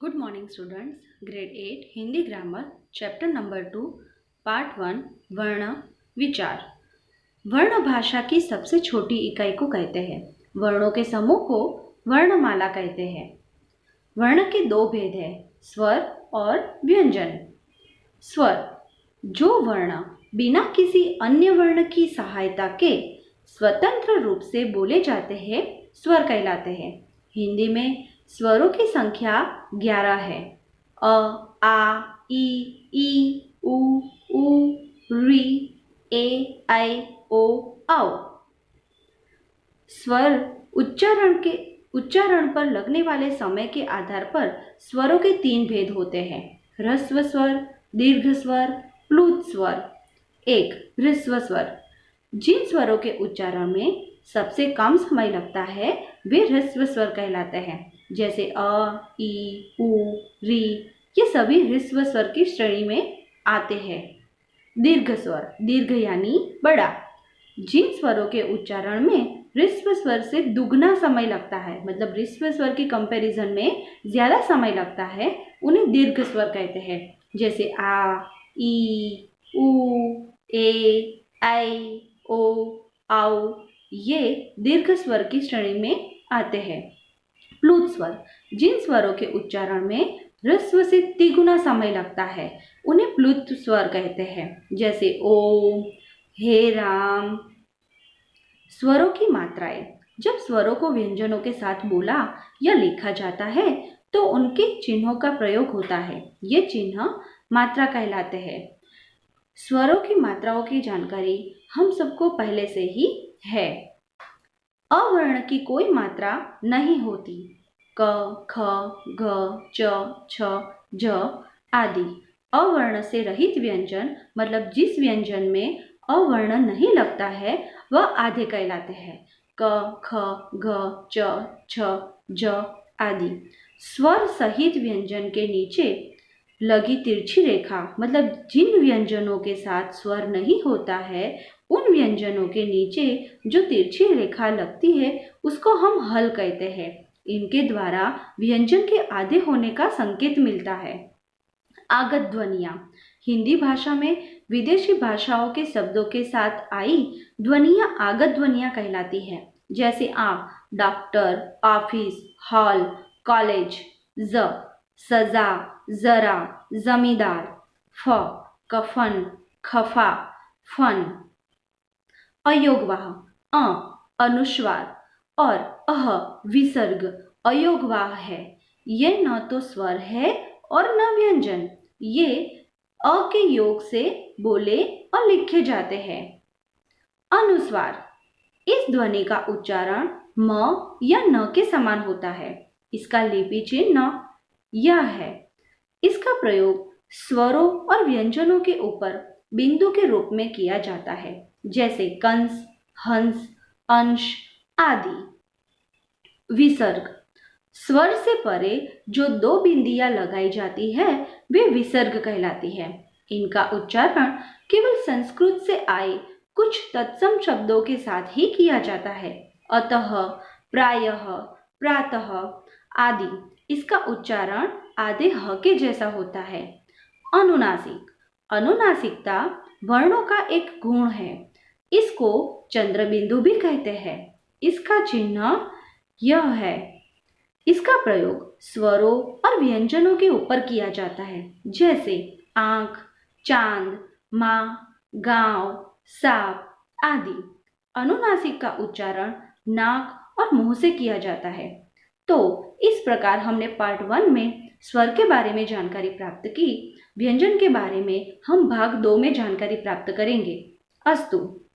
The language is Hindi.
Good morning students. Grade 8 Hindi grammar chapter number 2 part 1 वर्ण विचार। वर्ण भाषा की सबसे छोटी इकाई को कहते हैं। वर्णों के समूह को वर्णमाला कहते हैं। वर्ण के दो भेद हैं, स्वर और व्यंजन। स्वर, जो वर्ण बिना किसी अन्य वर्ण की सहायता के स्वतंत्र रूप से बोले जाते हैं, स्वर कहलाते हैं। हिंदी में स्वरों की संख्या 11 है। अ, आ, ई, उ, री, ए, ऐ, ओ, औ। स्वर उच्चारण पर लगने वाले समय के आधार पर स्वरों के 3 भेद होते हैं, ह्रस्व स्वर, दीर्घ स्वर, प्लुत स्वर। 1. ह्रस्व स्वर। जिन स्वरों के उच्चारण में सबसे कम समय लगता है वे ह्रस्व स्वर कहलाते हैं, जैसे अ, ई, उ, री। ये सभी ह्रस्व स्वर की श्रेणी में आते हैं। दीर्घ स्वर, दीर्घ यानी बड़ा। जिन स्वरों के उच्चारण में ह्रस्व स्वर से दुगना समय लगता है, मतलब ह्रस्व स्वर के कंपैरिजन में ज्यादा समय लगता है, उन्हें दीर्घ स्वर कहते हैं, जैसे आ, ई, उ, ए, ऐ, ओ, औ। ये दीर्घ स्वर की श्रेणी में आते हैं। प्लुत स्वर, जिन स्वरों के उच्चारण में ह्रस्व से तिगुना समय लगता है, उन्हें प्लुत स्वर कहते हैं, जैसे ओम, हे राम। स्वरों की मात्राएं, जब स्वरों को व्यंजनों के साथ बोला या लिखा जाता है तो उनके चिन्हों का प्रयोग होता है। ये चिन्ह मात्रा कहलाते हैं। स्वरों की मात्राओं की जानकारी हम सबको पहले से ही है। अवर्ण की कोई मात्रा नहीं होती। क, ख, घ, च, छ, ज आदि। अवर्ण से रहित व्यंजन, मतलब जिस व्यंजन में अवर्ण नहीं लगता है, वह आधे कहलाते हैं। क, ख, घ, च, छ, ज आदि। स्वर सहित व्यंजन के नीचे लगी तिरछी रेखा, मतलब जिन व्यंजनों के साथ स्वर नहीं होता है, उन व्यंजनों के नीचे जो तिरछी रेखा लगती है उसको हम हल कहते हैं। इनके द्वारा व्यंजन के आधे होने का संकेत मिलता है। आगत ध्वनियाँ, हिंदी भाषा में विदेशी भाषाओं के शब्दों के साथ आई ध्वनियाँ आगत ध्वनियाँ कहलाती हैं, जैसे आँख, डॉक्टर, ऑफिस, हॉल, कॉलेज। ज, सजा, जरा, जमींदार। फ, कफन, खफा, फन। अयोगवाह, अ अनुस्वार और अह विसर्ग अयोगवाह है। ये न तो स्वर है और न व्यंजन। ये अ के योग से बोले और लिखे जाते हैं। अनुस्वार, इस ध्वनि का उच्चारण म या न के समान होता है। इसका लिपि चिन्ह यह है। इसका प्रयोग स्वरों और व्यंजनों के ऊपर बिंदु के रूप में किया जाता है, जैसे कंस, हंस, अंश आदि। विसर्ग, स्वर से परे जो 2 बिंदियां लगाई जाती है वे विसर्ग कहलाती है। इनका उच्चारण केवल संस्कृत से आए कुछ तत्सम शब्दों के साथ ही किया जाता है। अतः, प्रायः, प्रातः आदि। इसका उच्चारण आधे ह के जैसा होता है। अनुनासिक, अनुनासिकता वर्णों का एक गुण है। इसको चंद्रबिंदु भी कहते हैं। इसका चिन्ह यह है। इसका प्रयोग स्वरों और व्यंजनों के ऊपर किया जाता है, जैसे आंख, चांद, माँ, गांव, सांप आदि। अनुनासिक का उच्चारण नाक और मुंह से किया जाता है। तो इस प्रकार हमने पार्ट 1 में स्वर के बारे में जानकारी प्राप्त की। व्यंजन के बारे में हम भाग 2 में जानकारी प्राप्त करेंगे। अस्तु।